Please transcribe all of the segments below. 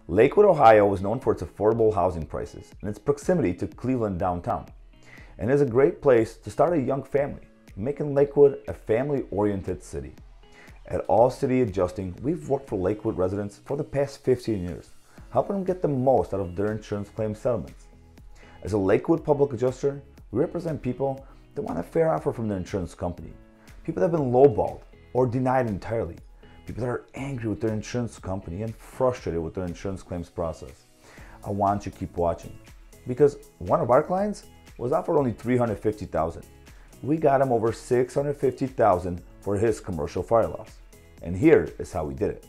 Lakewood, Ohio is known for its affordable housing prices and its proximity to Cleveland downtown, and is a great place to start a young family, making Lakewood a family-oriented city. At All City Adjusting, we've worked for Lakewood residents for the past 15 years, helping them get the most out of their insurance claim settlements. As a Lakewood Public Adjuster, we represent people that want a fair offer from their insurance company, people that have been lowballed or denied entirely, people that are angry with their insurance company and frustrated with their insurance claims process. I want you to keep watching, because one of our clients was offered only $350,000. We got him over $650,000 for his commercial fire loss. And here is how we did it.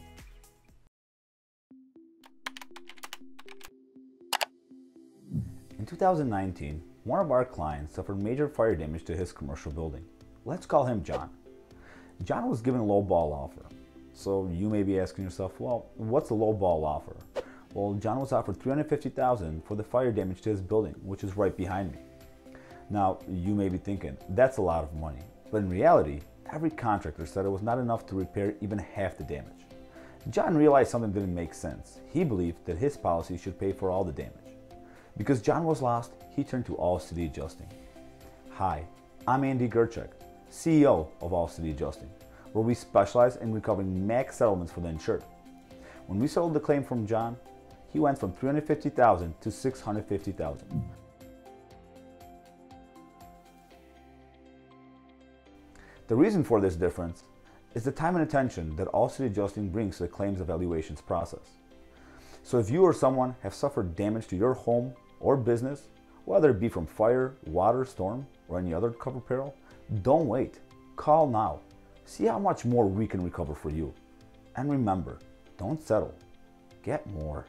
In 2019, one of our clients suffered major fire damage to his commercial building. Let's call him John. John was given a low ball offer. So you may be asking yourself, well, what's a low ball offer? Well, John was offered $350,000 for the fire damage to his building, which is right behind me. Now, you may be thinking, that's a lot of money. But in reality, every contractor said it was not enough to repair even half the damage. John realized something didn't make sense. He believed that his policy should pay for all the damage. Because John was lost, he turned to All City Adjusting. Hi, I'm Andy Gerchek, CEO of All City Adjusting, where we specialize in recovering max settlements for the insured. When we settled the claim from John, he went from $350,000 to $650,000. The reason for this difference is the time and attention that All City Adjusting brings to the claims evaluations process. So if you or someone have suffered damage to your home or business, whether it be from fire, water, storm, or any other covered peril, don't wait. Call now. See how much more we can recover for you. And remember, don't settle. Get more.